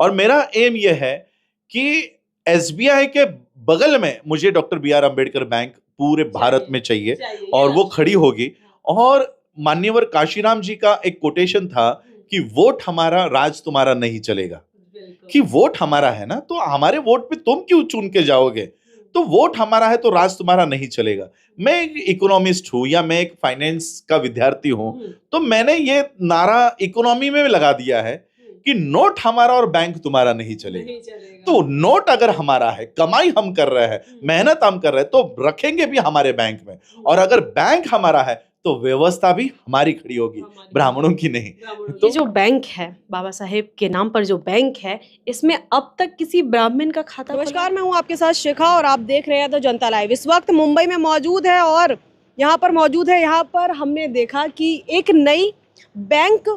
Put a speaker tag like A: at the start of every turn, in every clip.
A: और मेरा एम ये है कि एसबीआई के बगल में मुझे doctor B R Ambedkar bank पूरे भारत में चाहिए और वो खड़ी होगी। और मान्यवर काशीराम जी का एक कोटेशन था कि वोट हमारा, राज तुम्हारा नहीं चलेगा। कि वोट हमारा है ना, तो हमारे वोट पे तुम क्यों चुन के जाओगे? तो वोट हमारा है तो राज तुम्हारा नहीं चलेगा। मैं एक इकोनॉमिस्ट हूं या मैं एक फाइनेंस का विद्यार्थी हूं, तो मैंने ये नारा इकोनॉमी में लगा दिया है कि नोट हमारा और बैंक तुम्हारा नहीं चलेगा। तो नोट अगर हमारा है, कमाई हम कर रहे हैं, मेहनत हम कर रहे हैं, तो रखेंगे भी हमारे बैंक में। और अगर बैंक हमारा है तो व्यवस्था भी हमारी खड़ी होगी, ब्राह्मणों की नहीं।
B: तो जो बैंक है, बाबा साहेब के नाम पर जो बैंक है, इसमें अब तक किसी ब्राह्मण का खाता? नमस्कार, मैं हूं आपके साथ शिखा और आप देख रहे हैं तो जनता लाइव। इस वक्त मुंबई में मौजूद है और यहाँ पर हमने देखा कि एक नई बैंक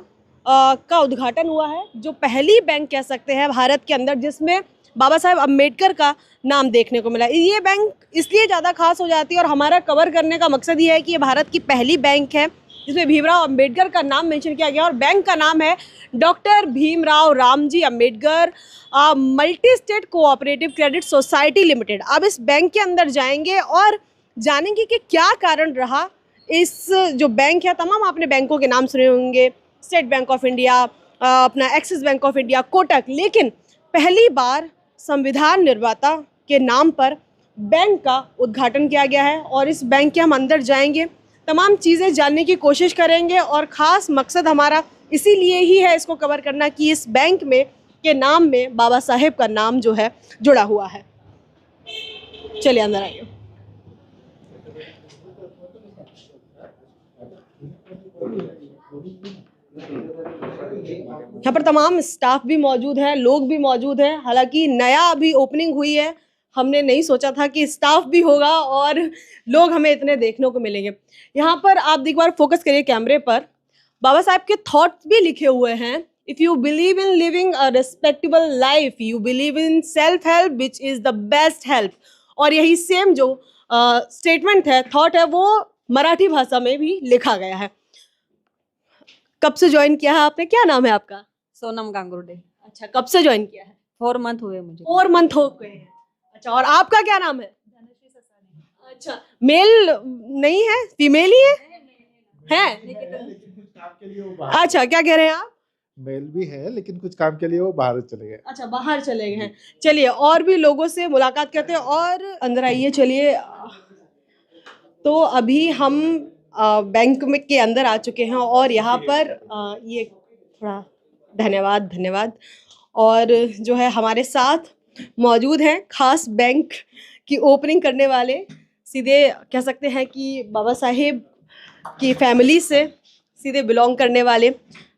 B: का उद्घाटन हुआ है, जो पहली बैंक कह सकते हैं भारत के अंदर जिसमें बाबा साहेब अम्बेडकर का नाम देखने को मिला। ये बैंक इसलिए ज़्यादा खास हो जाती है और हमारा कवर करने का मकसद ये है कि ये भारत की पहली बैंक है जिसमें भीमराव अम्बेडकर का नाम मेंशन किया गया और बैंक का नाम है doctor Bhimrao Ramji Ambedkar multi state cooperative credit society limited. अब इस बैंक के अंदर जाएंगे और जानेंगे कि क्या कारण रहा इस जो बैंक है। तमाम आपने बैंकों के नाम सुने होंगे, स्टेट बैंक ऑफ इंडिया, अपना axis bank of India, Kotak, लेकिन पहली बार संविधान निर्माता के नाम पर बैंक का उद्घाटन किया गया है और इस बैंक के हम अंदर जाएंगे, तमाम चीज़ें जानने की कोशिश करेंगे और ख़ास मकसद हमारा इसीलिए ही है इसको कवर करना कि इस बैंक में के नाम में बाबा साहेब का नाम जो है जुड़ा हुआ है। चलिए अंदर आइए। यहाँ पर तमाम स्टाफ भी मौजूद है, लोग भी मौजूद हैं। हालांकि नया अभी ओपनिंग हुई है, हमने नहीं सोचा था कि स्टाफ भी होगा और लोग हमें इतने देखने को मिलेंगे। यहाँ पर आप एक बार फोकस करिए कैमरे पर, बाबा साहब के थॉट्स भी लिखे हुए हैं। If you believe in living a respectable life, you believe in self help which is the best help. और यही सेम जो स्टेटमेंट है, थॉट है, वो मराठी भाषा में भी लिखा गया है। कब से ज्वाइन किया है आपने? क्या नाम है आपका?
C: सोनम गांगुर्डे।
B: अच्छा, कब से ज्वाइन किया है?
C: 4 मंथ हुए मुझे।
B: 4 मंथ हो गए हैं। अच्छा, और आपका क्या नाम है? अच्छा, मेल नहीं है, फीमेल ही है? अच्छा, क्या कह रहे हैं आप?
D: मेल भी है लेकिन कुछ काम के लिए वो बाहर चले गए।
B: अच्छा, बाहर चले गए हैं। चलिए और भी लोगों से मुलाकात करते हैं और अंदर आइए। चलिए, तो अभी हम बैंक में के अंदर आ चुके हैं और यहाँ पर ये थोड़ा धन्यवाद और जो है हमारे साथ मौजूद हैं खास बैंक की ओपनिंग करने वाले, सीधे कह सकते हैं कि बाबा साहेब की फैमिली से सीधे बिलोंग करने वाले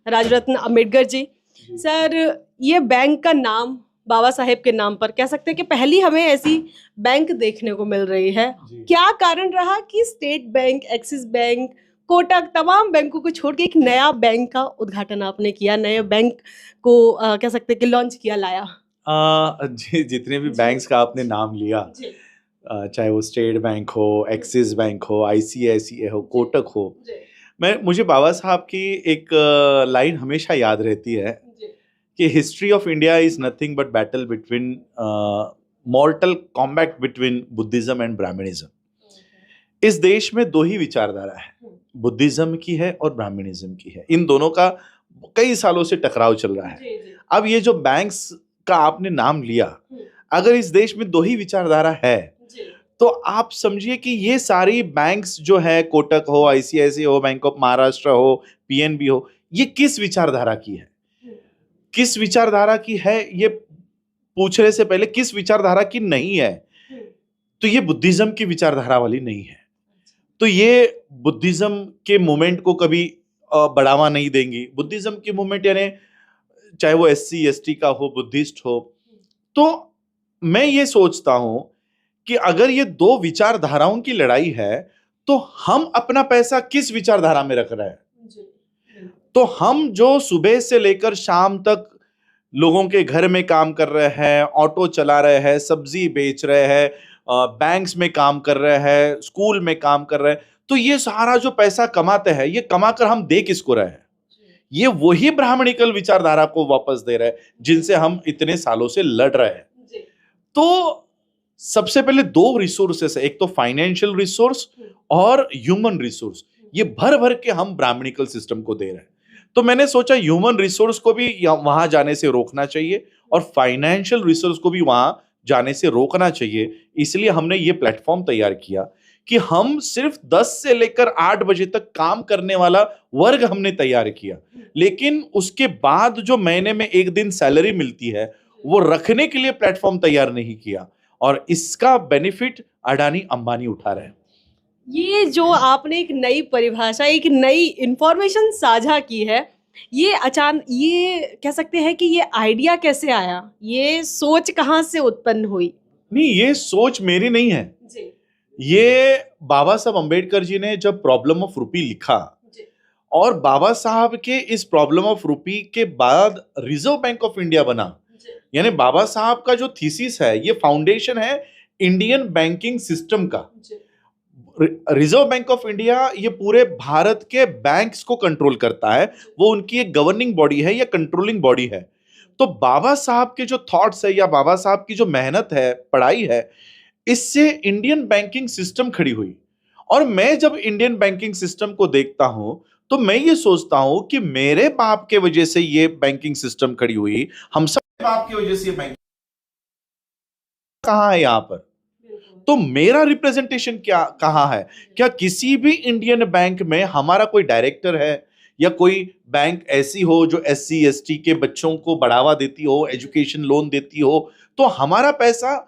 B: राजरत्न अम्बेडकर जी। सर, ये बैंक का नाम बाबा साहेब के नाम पर कह सकते हैं कि पहली हमें ऐसी बैंक देखने को मिल रही है। क्या कारण रहा कि state bank, axis bank, Kotak, तमाम बैंकों को छोड़ के एक नया बैंक का उद्घाटन आपने किया, नए बैंक को कह सकते हैं कि लॉन्च किया, लाया?
A: जी, जितने भी बैंक्स का आपने नाम लिया, चाहे वो स्टेट बैंक हो, एक्सिस बैंक हो, आईसीआईसीआई हो, कोटक हो, मुझे बाबा साहब की एक लाइन हमेशा याद रहती है कि history of India is nothing but battle between mortal combat between Buddhism and Brahmanism. इस देश में दो ही विचारधारा है, बुद्धिज्म की है और ब्राह्मणिज्म की है। इन दोनों का कई सालों से टकराव चल रहा है। अब ये जो बैंक्स का आपने नाम लिया, अगर इस देश में दो ही विचारधारा है तो आप समझिए कि ये सारी बैंक्स जो है, कोटक हो, आईसीआईसीआई हो, बैंक ऑफ महाराष्ट्र हो, पीएनबी हो, ये किस विचारधारा की है? किस विचारधारा की है ये पूछने से पहले किस विचारधारा की नहीं है, तो ये बुद्धिज्म की विचारधारा वाली नहीं है। तो ये बुद्धिज्म के मूवमेंट को कभी बढ़ावा नहीं देंगी। बुद्धिज्म की मूवमेंट यानी चाहे वो एससी एसटी का हो, बुद्धिस्ट हो। तो मैं ये सोचता हूं कि अगर ये दो विचारधाराओं की लड़ाई है तो हम अपना पैसा किस विचारधारा में रख रहे हैं? तो हम जो सुबह से लेकर शाम तक लोगों के घर में काम कर रहे हैं, ऑटो चला रहे हैं, सब्जी बेच रहे हैं, बैंक्स में काम कर रहे हैं, स्कूल में काम कर रहे हैं, तो ये सारा जो पैसा कमाते हैं, ये कमाकर हम दे किसको रहे हैं? ये वही ब्राह्मणिकल विचारधारा को वापस दे रहा है जिनसे हम इतने सालों से लड़ रहे हैं। तो सबसे पहले दो रिसोर्सेस है, एक तो फाइनेंशियल रिसोर्स और ह्यूमन रिसोर्स, ये भर भर के हम ब्राह्मणिकल सिस्टम को दे रहे हैं। तो मैंने सोचा ह्यूमन रिसोर्स को भी वहां जाने से रोकना चाहिए और फाइनेंशियल रिसोर्स को भी वहां जाने से रोकना चाहिए। इसलिए हमने ये प्लेटफॉर्म तैयार किया कि हम सिर्फ 10 से लेकर 8 बजे तक काम करने वाला वर्ग हमने तैयार किया, लेकिन उसके बाद जो महीने में एक दिन सैलरी मिलती है वो रखने के लिए प्लेटफॉर्म तैयार नहीं किया, और इसका बेनिफिट अडानी अंबानी उठा रहे हैं।
B: ये जो आपने एक नई परिभाषा, एक नई इंफॉर्मेशन साझा की है, ये अचानक, ये कह सकते हैं कि ये आइडिया कैसे आया, ये सोच कहाँ से उत्पन्न हुई?
A: नहीं, ये सोच मेरी नहीं है
B: जी।
A: ये बाबा साहब अम्बेडकर जी ने जब प्रॉब्लम ऑफ रूपी लिखा और बाबा साहब के इस प्रॉब्लम ऑफ रूपी के बाद रिजर्व बैंक ऑफ इंडिया बना, यानी बाबा साहब का जो थीसिस है ये फाउंडेशन है इंडियन बैंकिंग सिस्टम का। रिजर्व बैंक ऑफ इंडिया ये पूरे भारत के बैंक्स को कंट्रोल करता है, वो उनकी एक गवर्निंग बॉडी है या कंट्रोलिंग बॉडी है। तो बाबा साहब के जो थॉट्स है या बाबा साहब की जो मेहनत है, पढ़ाई है, इससे इंडियन बैंकिंग सिस्टम खड़ी हुई। और मैं जब इंडियन बैंकिंग सिस्टम को देखता हूं तो मैं ये सोचता हूं कि मेरे बाप के वजह से ये बैंकिंग सिस्टम खड़ी हुई, हम सब बाप की वजह से ये बैंक कहां है यहां पर। तो मेरा रिप्रेजेंटेशन क्या कहां है? क्या किसी भी इंडियन बैंक में हमारा कोई डायरेक्टर है या कोई बैंक ऐसी हो जो SC ST के बच्चों को बढ़ावा देती हो, एजुकेशन लोन देती हो? तो हमारा पैसा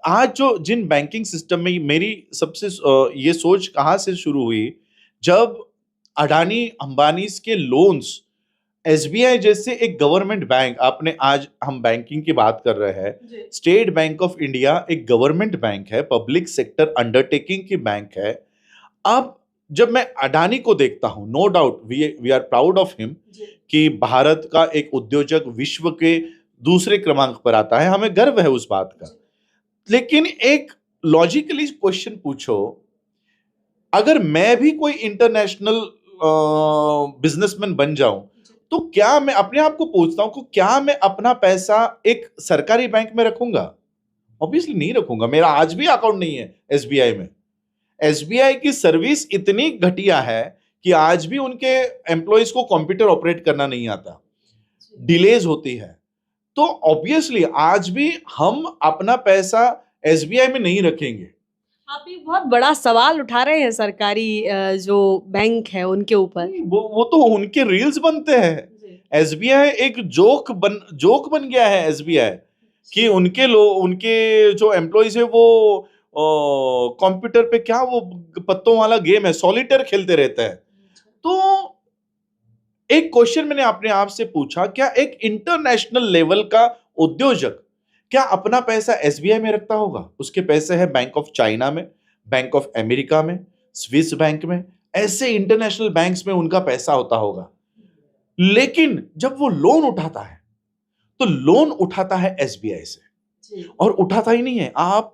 A: आज जो जिन बैंकिंग सिस्टम में, मेरी सबसे ये सोच कहां से शुरू हुई, जब अडानी अंबानी के लोन्स SBI जैसे एक गवर्नमेंट बैंक, आपने आज हम बैंकिंग की बात कर रहे हैं, स्टेट बैंक ऑफ इंडिया एक गवर्नमेंट बैंक है, पब्लिक सेक्टर अंडरटेकिंग की बैंक है। अब जब मैं अडानी को देखता हूं, no doubt we are proud of him कि भारत का एक उद्योजक विश्व के दूसरे क्रमांक पर आता है, हमें गर्व है उस बात का। लेकिन एक लॉजिकली क्वेश्चन पूछो, अगर मैं भी कोई इंटरनेशनल बिजनेसमैन बन जाऊं तो क्या मैं अपने आप को पूछता हूं कि क्या मैं अपना पैसा एक सरकारी बैंक में रखूंगा? ऑब्वियसली नहीं रखूंगा। मेरा आज भी अकाउंट नहीं है SBI में। SBI की सर्विस इतनी घटिया है कि आज भी उनके एम्प्लॉइज को कंप्यूटर ऑपरेट करना नहीं आता, डिलेज होती है। तो ऑब्वियसली आज भी हम अपना पैसा SBI में नहीं रखेंगे।
B: आप एक बहुत बड़ा सवाल उठा रहे हैं सरकारी जो बैंक है उनके ऊपर।
A: वो तो उनके रील्स बनते हैं। SBI एक जोक बन गया है SBI कि उनके जो एम्प्लॉइज है वो कंप्यूटर पे क्या वो पत्तों वाला गेम है, सॉलिटेयर खेलते रहते हैं। तो एक क्वेश्चन मैंने अपने आप से पूछा, क्या एक इंटरनेशनल लेवल का उद्योजक क्या अपना पैसा SBI में रखता होगा? उसके पैसे हैं बैंक ऑफ चाइना में, बैंक ऑफ अमेरिका में, स्विस बैंक में, ऐसे इंटरनेशनल बैंक्स में उनका पैसा होता होगा। लेकिन जब वो लोन उठाता है तो लोन उठाता है SBI से, और उठाता ही नहीं है। आप,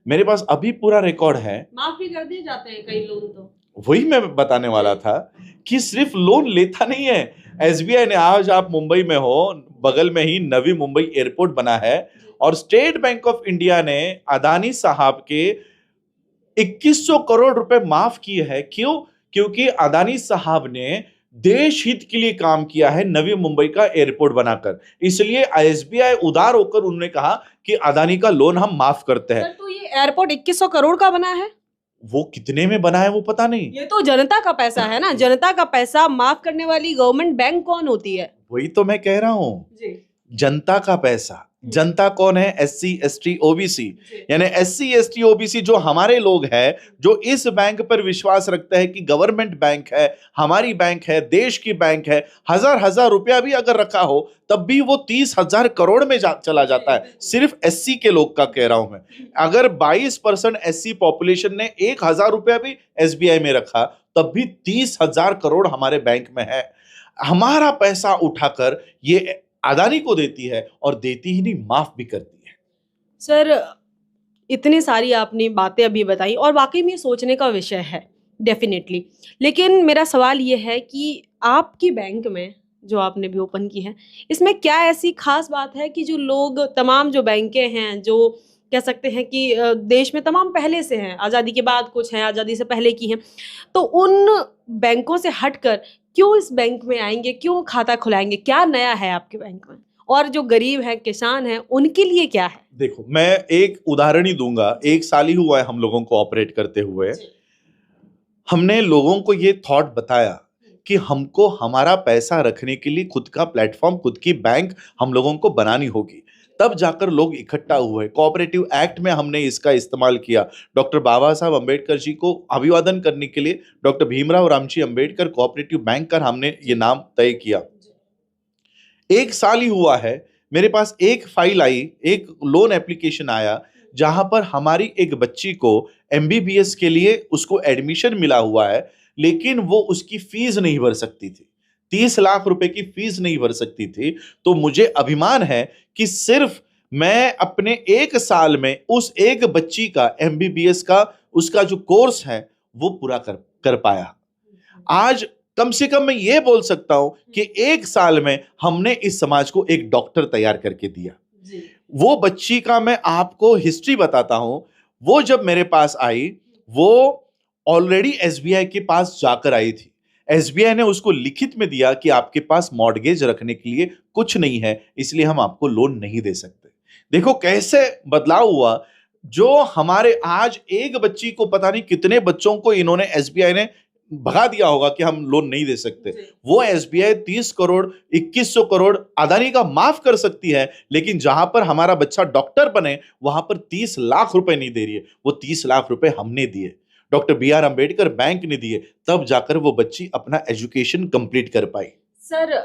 A: मेरे पास अभी पूरा रिकॉर्ड है,
B: माफ भी कर दिए जाते हैं कई लोन तो।
A: वही मैं बताने वाला था कि सिर्फ लोन लेता नहीं है SBI ने। आज आप मुंबई में हो, बगल में ही नवी मुंबई एयरपोर्ट बना है और स्टेट बैंक ऑफ इंडिया ने अदानी साहब के 2100 करोड़ रुपए माफ किए हैं। क्यों? क्योंकि अदानी साहब ने देश हित के लिए काम किया है नवी मुंबई का एयरपोर्ट बनाकर। इसलिए SBI उदार होकर उन्होंने कहा कि अदानी का लोन हम माफ करते हैं।
B: तो ये एयरपोर्ट 2100 करोड़ का बना है?
A: वो कितने में बना है वो पता नहीं।
B: ये तो जनता का पैसा है ना, जनता का पैसा माफ करने वाली गवर्नमेंट बैंक कौन होती है?
A: वही तो मैं कह रहा हूं, जनता का पैसा। जनता कौन है? SC ST OBC, यानी SC ST OBC जो हमारे लोग हैं, जो इस बैंक पर विश्वास रखते हैं कि गवर्नमेंट बैंक है, हमारी बैंक है, देश की बैंक है। हजार रुपया भी अगर रखा हो तब भी वो 30,000 करोड़ में चला जाता है। सिर्फ SC के लोग का कह रहा हूं मैं। अगर 22% SC पॉपुलेशन ने 1,000 रुपया भी SBI में रखा तब भी 30,000 करोड़ हमारे बैंक में है। हमारा पैसा उठाकर ये अदानी को देती है, और देती ही नहीं, माफ भी करती है।
B: सर, इतनी सारी आपने बातें अभी बताई और वाकई में सोचने का विषय है डेफिनेटली। लेकिन मेरा सवाल ये है कि आपकी बैंक में जो आपने भी ओपन की है, इसमें क्या ऐसी खास बात है कि जो लोग तमाम जो बैंकें हैं, जो कह सकते हैं कि देश में तमाम पहले से हैं, आज़ादी के बाद कुछ हैं, आज़ादी से पहले की हैं, तो उन बैंकों से हटकर क्यों इस बैंक में आएँगे, क्यों खाता खुलाएँगे? क्या नया है आपके बैंक में? और जो गरीब हैं, किसान हैं, उनके लिए क्या है?
A: देखो, मैं एक उदाहरण ही दूंगा। 1 साल ही हुआ है हम लोगों को ऑपरेट करते हुए। हमने लोगों को ये थॉट बताया कि हमको हमारा पैसा रखने के लिए खुद का प्लेटफॉर्म, खुद की बैंक हम लोगों को बनानी होगी। तब जाकर लोग इकट्ठा हुए। कोऑपरेटिव एक्ट में हमने इसका इस्तेमाल किया। डॉक्टर बाबा साहब अम्बेडकर जी को अभिवादन करने के लिए doctor Bhimrao Ramji Ambedkar cooperative bank कर हमने ये नाम तय किया। 1 साल ही हुआ है, मेरे पास एक फाइल आई, एक लोन एप्लीकेशन आया, जहां पर हमारी एक बच्ची को एमबीबीएस के लिए उसको एडमिशन मिला हुआ है, लेकिन वो उसकी फीस नहीं भर सकती थी। 30 लाख रुपए की फीस नहीं भर सकती थी। तो मुझे अभिमान है कि सिर्फ मैं अपने 1 साल में उस एक बच्ची का एमबीबीएस का उसका जो कोर्स है वो पूरा कर पाया। आज कम से कम मैं ये बोल सकता हूं कि 1 साल में हमने इस समाज को एक डॉक्टर तैयार करके दिया। वो बच्ची का मैं आपको हिस्ट्री बताता हूं। वो जब मेरे पास आई, वो ऑलरेडी एसबीआई के पास जाकर आई थी। एसबीआई ने उसको लिखित में दिया कि आपके पास मॉर्गेज रखने के लिए कुछ नहीं है, इसलिए हम आपको लोन नहीं दे सकते। देखो कैसे बदलाव हुआ। जो हमारे आज एक बच्ची को, पता नहीं कितने बच्चों को इन्होंने एसबीआई ने भगा दिया होगा कि हम लोन नहीं दे सकते। वो एसबीआई 30 करोड़ 2100 करोड़ अदानी का माफ कर सकती है, लेकिन जहां पर हमारा बच्चा डॉक्टर बने वहां पर 30 लाख रुपए नहीं दे रही है। वो 30 लाख रुपए हमने दिए, डॉक्टर BR अम्बेडकर बैंक ने दिए, तब जाकर वो बच्ची अपना एजुकेशन कंप्लीट कर पाई।
B: सर,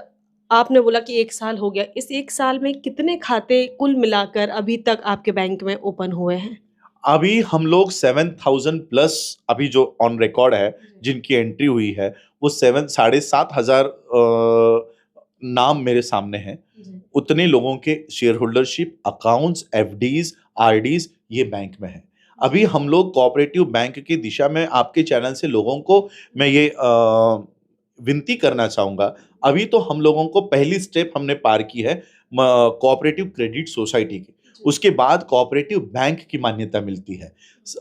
B: आपने बोला कि 1 साल हो गया। इस 1 साल में कितने खाते कुल मिलाकर अभी तक आपके बैंक में ओपन हुए हैं?
A: अभी हम लोग 7000 प्लस अभी जो ऑन रिकॉर्ड है, जिनकी एंट्री हुई है, वो 7,500 नाम मेरे सामने हैं। उतने लोगों के share holdership, accounts, FDs, RDs ये बैंक में है। अभी हम लोग कोऑपरेटिव बैंक की दिशा में आपके चैनल से लोगों को मैं ये विनती करना चाहूंगा। अभी तो हम लोगों को पहली स्टेप हमने पार की है कोऑपरेटिव क्रेडिट सोसाइटी की। उसके बाद कोऑपरेटिव बैंक की मान्यता मिलती है।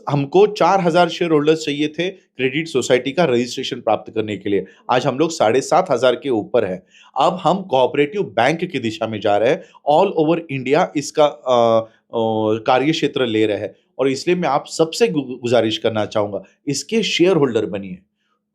A: हमको 4000 शेयर होल्डर्स चाहिए थे क्रेडिट सोसाइटी का रजिस्ट्रेशन प्राप्त करने के लिए। आज हम लोग 7500 के ऊपर है। अब हम कोऑपरेटिव बैंक की दिशा में जा रहे हैं। ऑल ओवर इंडिया इसका कार्य क्षेत्र ले रहे हैं, और इसलिए मैं आप सबसे गुजारिश करना चाहूंगा, इसके शेयर होल्डर बनिए।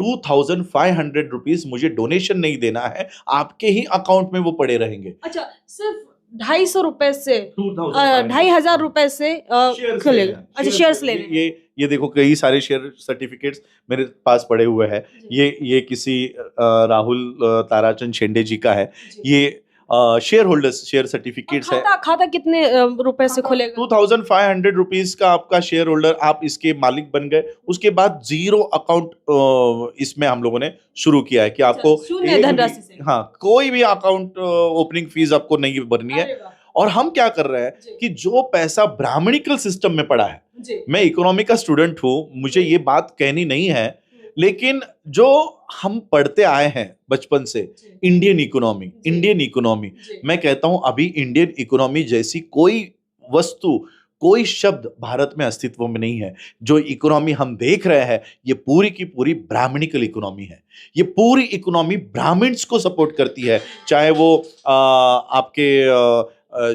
A: 2500 रुपीज मुझे डोनेशन नहीं देना है, आपके ही अकाउंट में वो पड़े रहेंगे।
B: अच्छा, सिर्फ 250 रुपए से 2500 रुपए से खुलेगा? अच्छा, शेयर्स लेने।
A: ये देखो कई सारे शेयर सर्टिफिकेट्स मेरे पास पड़े हुए हैं। ये किसी राहुल ताराचंद शेंडे जी का है। ये शेयर होल्डर्स शेयर सर्टिफिकेट्स है।
B: खाता कितने रुपए से खुलेगा?
A: 2500 रुपीज का आपका शेयर होल्डर, आप इसके मालिक बन गए। उसके बाद 0 अकाउंट इसमें हम लोगों ने शुरू किया है कि आपको
B: शून्य धनराशि से,
A: हाँ, कोई भी अकाउंट ओपनिंग फीस आपको नहीं भरनी है। और हम क्या कर रहे हैं कि जो पैसा ब्राह्मणिकल सिस्टम में पड़ा है, मैं इकोनॉमी का स्टूडेंट हूं, मुझे ये बात कहनी नहीं है, लेकिन जो हम पढ़ते आए हैं बचपन से, इंडियन इकोनॉमी, मैं कहता हूं अभी इंडियन इकोनॉमी जैसी कोई वस्तु, कोई शब्द भारत में अस्तित्व में नहीं है। जो इकोनॉमी हम देख रहे हैं, ये पूरी की पूरी ब्राह्मणिकल इकोनॉमी है। ये पूरी इकोनॉमी ब्राह्मण्स को सपोर्ट करती है, चाहे वो आपके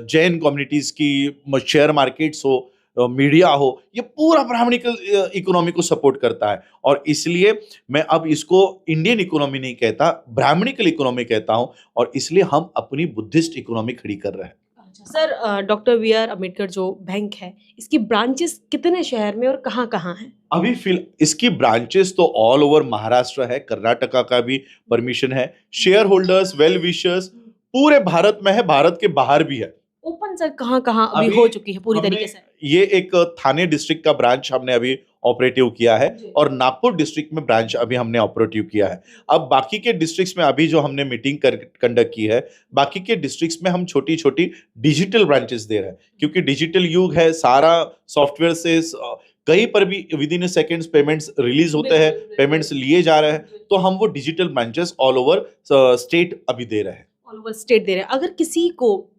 A: जैन कम्युनिटीज की शेयर मार्केट्स हो, मीडिया हो, ये पूरा ब्राह्मणिकल इकोनॉमी को सपोर्ट करता है। और इसलिए मैं अब इसको इंडियन इकोनॉमी नहीं कहता, ब्राह्मणिकल इकोनॉमी कहता हूं, और इसलिए हम अपनी बुद्धिस्ट इकोनॉमी खड़ी कर रहे हैं।
B: सर, डॉक्टर BR अम्बेडकर जो बैंक है, इसकी ब्रांचेस कितने शहर में और कहाँ-कहाँ हैं?
A: अभी इसकी ब्रांचेस तो ऑल ओवर महाराष्ट्र है, कर्नाटका का भी परमिशन है। शेयर होल्डर्स, वेल विशर्स पूरे भारत में है, भारत के बाहर भी है।
B: ओपन सर कहाँ-कहाँ अभी हो चुकी है पूरी तरीके से?
A: ये एक थाने डिस्ट्रिक्ट का ब्रांच हमने अभी ऑपरेटिव किया है, और नागपुर डिस्ट्रिक्ट में ब्रांच अभी हमने ऑपरेटिव किया है। अब बाकी के डिस्ट्रिक्ट्स में अभी जो हमने मीटिंग कंडक्ट की है, बाकी के डिस्ट्रिक्ट्स में हम छोटी छोटी डिजिटल ब्रांचेस दे रहे हैं, क्योंकि डिजिटल युग है, सारा सॉफ्टवेयर से कहीं पर भी with in seconds payments release होते हैं, पेमेंट्स लिए जा रहे हैं, तो हम वो digital branches all over state अभी दे रहे हैं।
B: ऑल ओवर स्टेट दे रहे हैं। अगर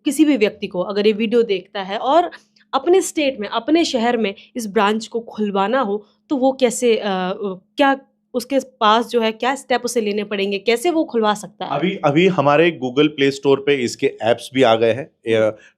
B: किसी भी व्यक्ति को अगर ये वीडियो देखता है और अपने स्टेट में, अपने शहर में इस ब्रांच को खुलवाना हो, तो वो कैसे क्या उसके पास जो है क्या स्टेप उसे लेने पड़ेंगे, कैसे वो खुलवा सकता है?
A: अभी हमारे गूगल प्ले स्टोर पे इसके ऐप्स भी आ गए हैं।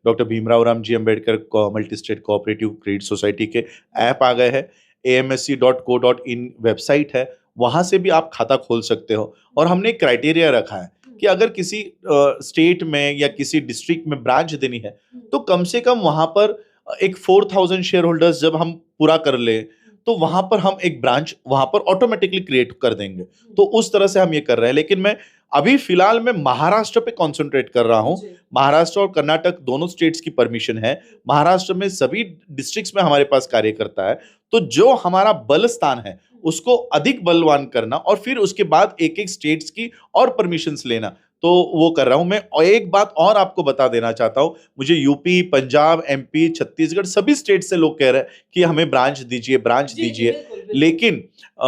A: Doctor Bhimrao Ramji Ambedkar multi state cooperative credit society के ऐप आ गए हैं। amsc.co.in वेबसाइट है, वहां से भी आप खाता खोल सकते हो। और हमने एक क्राइटेरिया रखा है कि अगर किसी स्टेट में या किसी डिस्ट्रिक्ट में ब्रांच देनी है, तो कम से कम वहां पर एक 4000 शेयर होल्डर्स जब हम पूरा कर ले, तो वहां पर हम एक ब्रांच वहां पर ऑटोमेटिकली क्रिएट कर देंगे। तो उस तरह से हम ये कर रहे हैं। लेकिन मैं अभी फिलहाल मैं महाराष्ट्र पे कंसंट्रेट कर रहा हूँ। महाराष्ट्र और कर्नाटक दोनों स्टेट्स की परमिशन है। महाराष्ट्र में सभी डिस्ट्रिक्ट्स में हमारे पास कार्य करता है। तो जो हमारा बल स्थान है उसको अधिक बलवान करना और फिर उसके बाद एक एक स्टेट्स की और परमिशंस लेना, तो वो कर रहा हूं मैं। और एक बात और आपको बता देना चाहता हूं, मुझे यूपी, पंजाब, एमपी, छत्तीसगढ़ सभी स्टेट से लोग कह रहे हैं कि हमें ब्रांच दीजिए। लेकिन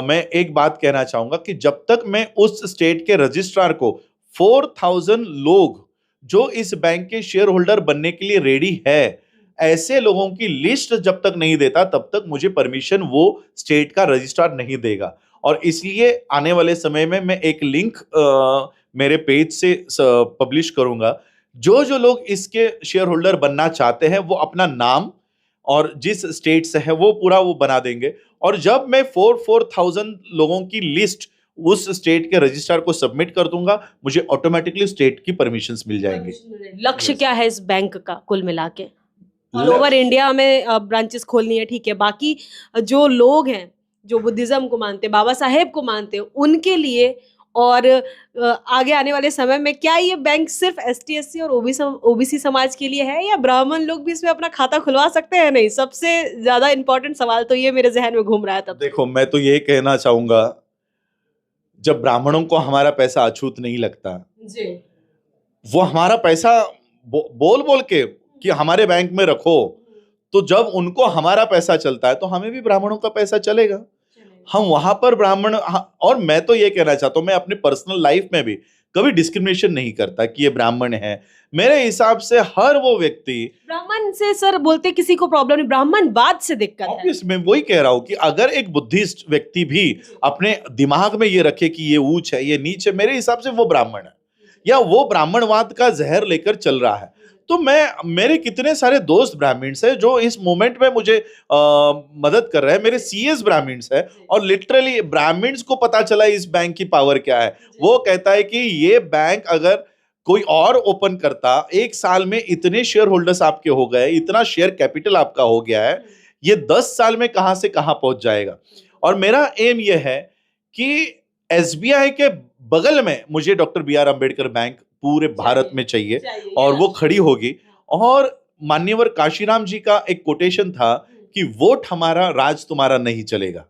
A: मैं एक बात कहना चाहूंगा कि जब तक मैं उस स्टेट के रजिस्ट्रार को 4000 लोग जो इस बैंक के शेयर होल्डर बनने के लिए रेडी है, ऐसे लोगों की लिस्ट जब तक नहीं देता, तब तक मुझे परमिशन वो स्टेट का रजिस्ट्रार नहीं देगा। और इसलिए आने वाले समय में मैं एक लिंक मेरे पेज से पब्लिश करूंगा। जो लोग इसके शेयर होल्डर बनना चाहते हैं वो अपना नाम और जिस स्टेट से है वो पूरा वो बना देंगे। और जब मैं 4000 लोगों की लिस्ट उस स्टेट के रजिस्ट्रार को सबमिट कर दूंगा, मुझे ऑटोमेटिकली स्टेट की परमिशंस मिल जाएंगे।
B: लक्ष्य क्या है इस बैंक का कुल मिला के? ऑल ओवर इंडिया में ब्रांचेस खोलनी है, ठीक है। बाकी जो लोग हैं जो बुद्धिज्म को मानते हैं, बाबा साहेब को मानते हैं, उनके लिए और आगे आने वाले समय में क्या ये बैंक सिर्फ ST/SC और ओबीसी समाज के लिए है या ब्राह्मण लोग भी इसमें अपना खाता खुलवा सकते हैं? नहीं, सबसे ज्यादा इंपॉर्टेंट सवाल तो ये मेरे जहन में घूम रहा है। तब
A: देखो, मैं तो ये कहना चाहूंगा, जब ब्राह्मणों को हमारा पैसा अछूत नहीं लगता
B: जी,
A: वो हमारा पैसा बोल बोल के कि हमारे बैंक में रखो, तो जब उनको हमारा पैसा चलता है तो हमें भी ब्राह्मणों का पैसा चलेगा। हम वहां पर ब्राह्मण, और मैं तो ये कहना चाहता हूं, मैं अपने पर्सनल लाइफ में भी कभी डिस्क्रिमिनेशन नहीं करता कि ये ब्राह्मण है। मेरे हिसाब से हर वो व्यक्ति,
B: ब्राह्मण से सर बोलते किसी को प्रॉब्लम नहीं, ब्राह्मणवाद से दिक्कत है।
A: ऑब्वियस मैं वही कह रहा हूं कि अगर एक बुद्धिस्ट व्यक्ति भी अपने दिमाग में ये रखे कि ये ऊंच है, ये नीच है, मेरे हिसाब से वो ब्राह्मण है या वो ब्राह्मणवाद का जहर लेकर चल रहा है। तो मेरे कितने सारे दोस्त ब्राह्मण्स हैं जो इस मोमेंट में मुझे मदद कर रहे हैं। मेरे CS ब्राह्मण्स हैं और लिटरली ब्राह्मण्स को पता चला इस बैंक की पावर क्या है। वो कहता है कि ये बैंक अगर कोई और ओपन करता, 1 साल में इतने शेयर होल्डर्स आपके हो गए, इतना शेयर कैपिटल आपका हो गया है, ये 10 साल में कहां से कहां पहुंच जाएगा। और मेरा एम ये है कि SBI के बगल में मुझे डॉक्टर BR अम्बेडकर बैंक पूरे भारत में चाहिए और वो खड़ी होगी। और मान्यवर काशीराम जी का एक कोटेशन था कि वोट हमारा, राज तुम्हारा नहीं चलेगा।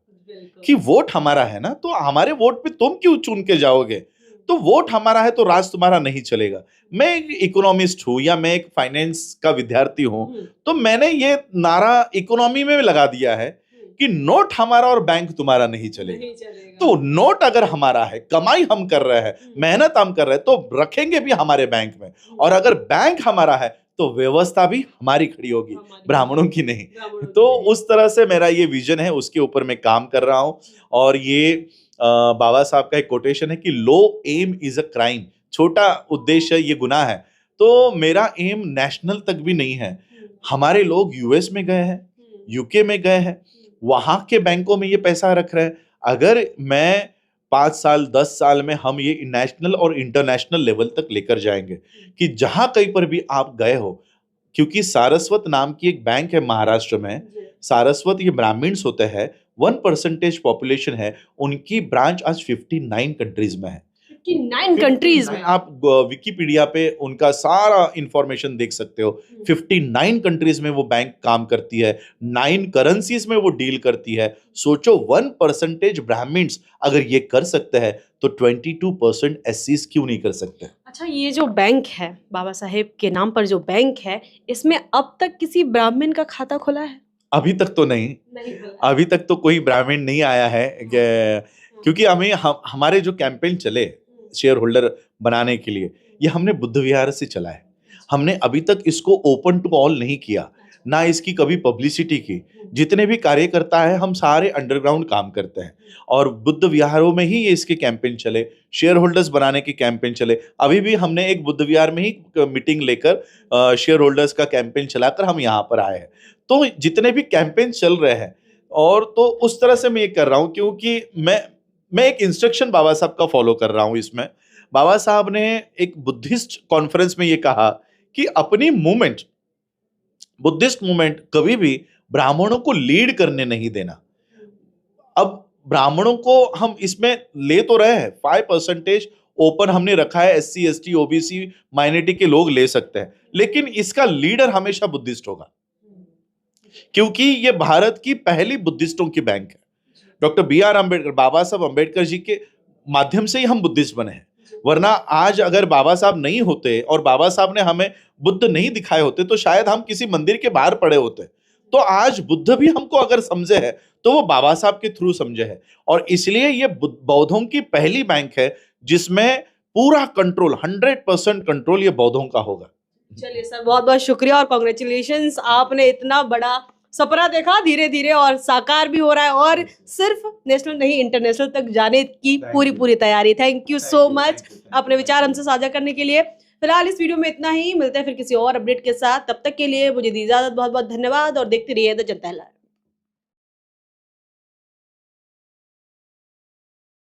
A: कि वोट हमारा है ना, तो हमारे वोट पे तुम क्यों चुन के जाओगे? तो वोट हमारा है तो राज तुम्हारा नहीं चलेगा। मैं एक इकोनॉमिस्ट हूं या मैं एक फाइनेंस का विद्यार्थी हूं, तो मैंने ये नारा इकोनॉमी में लगा दिया है कि नोट हमारा और बैंक तुम्हारा नहीं चलेगा। तो नोट अगर हमारा है, कमाई हम कर रहे हैं, मेहनत हम कर रहे हैं, तो रखेंगे भी हमारे बैंक में। और अगर बैंक हमारा है तो व्यवस्था भी हमारी खड़ी होगी, ब्राह्मणों की नहीं। तो उस तरह से मेरा ये विजन है, उसके ऊपर मैं काम कर रहा हूं। और ये बाबा साहब का एक कोटेशन है कि लो एम इज अ क्राइम, छोटा उद्देश्य ये गुनाह है। तो मेरा एम नेशनल तक भी नहीं है। हमारे लोग US में गए हैं, UK में गए हैं, वहां के बैंकों में ये पैसा रख रहे हैं। अगर मैं 5 साल 10 साल में हम ये नेशनल और इंटरनेशनल लेवल तक लेकर जाएंगे कि जहां कहीं पर भी आप गए हो, क्योंकि सारस्वत नाम की एक बैंक है महाराष्ट्र में, सारस्वत ये ब्राह्मण्स होते हैं, 1% पॉपुलेशन है, उनकी ब्रांच आज 59 कंट्रीज में है।
B: 59 कंट्रीज में
A: आप विकिपीडिया पे उनका सारा इंफॉर्मेशन देख सकते हो। 59 कंट्रीज में वो बैंक काम करती है, 9 करेंसीज में वो डील करती है। सोचो 1% ब्राह्मण्स अगर ये कर सकते हैं तो 22% SCs क्यों नहीं कर सकते?
B: अच्छा, ये जो बैंक है, बाबा साहेब के नाम पर जो बैंक है, इसमें अब तक किसी ब्राह्मण का खाता खुला है?
A: अभी तक तो नहीं, अभी तक तो कोई ब्राह्मण नहीं आया है क्योंकि हमारे जो कैंपेन चले शेयर होल्डर बनाने के लिए, ये हमने बुद्ध विहार से चला है। हमने अभी तक इसको ओपन टू ऑल नहीं किया, ना इसकी कभी पब्लिसिटी की। जितने भी कार्यकर्ता है हम सारे अंडरग्राउंड काम करते हैं और बुद्ध विहारों में ही ये इसके कैंपेन चले, शेयर होल्डर्स बनाने के कैंपेन चले। अभी भी हमने एक बुद्ध विहार में ही मीटिंग लेकर शेयर होल्डर्स का कैंपेन चलाकर हम यहाँ पर आए हैं। तो जितने भी कैंपेन चल रहे हैं और तो उस तरह से मैं ये कर रहा हूँ क्योंकि मैं एक इंस्ट्रक्शन बाबा साहब का फॉलो कर रहा हूँ इसमें। बाबा साहब ने एक बुद्धिस्ट कॉन्फ्रेंस में ये कहा कि अपनी मूवमेंट, बुद्धिस्ट मूवमेंट कभी भी ब्राह्मणों को लीड करने नहीं देना। अब ब्राह्मणों को हम इसमें ले तो रहे हैं, 5% ओपन हमने रखा है, SC ST OBC माइनॉरिटी के लोग ले सकते हैं, लेकिन इसका लीडर हमेशा बुद्धिस्ट होगा क्योंकि ये भारत की पहली बुद्धिस्टों की बैंक है। डॉक्टर BR अम्बेडकर, बाबा साहब अम्बेडकर जी के माध्यम से ही हम बुद्धिस्ट बने हैं, वरना आज अगर बाबा साहब नहीं होते और बाबा साहब ने हमें बुद्ध नहीं दिखाए होते तो शायद हम किसी मंदिर के बाहर पड़े होते। तो आज बुद्ध भी हमको अगर समझे है तो वो बाबा साहब के थ्रू समझे है और इसलिए ये बौद्धों की पहली बैंक है जिसमें पूरा कंट्रोल, 100% कंट्रोल ये बौद्धों का होगा।
B: चलिए सर, बहुत बहुत शुक्रिया और कॉन्ग्रेचुलेशंस, आपने इतना बड़ा सपना देखा धीरे धीरे और साकार भी हो रहा है और सिर्फ नेशनल नहीं इंटरनेशनल तक जाने की पूरी तैयारी। थैंक यू सो मच अपने विचार हमसे साझा करने के लिए। फिलहाल इस वीडियो में इतना ही, मिलते हैं फिर किसी और अपडेट के साथ। तब तक के लिए मुझे दी इजाजत, बहुत बहुत धन्यवाद और देखते रहिए द जनता लाइव।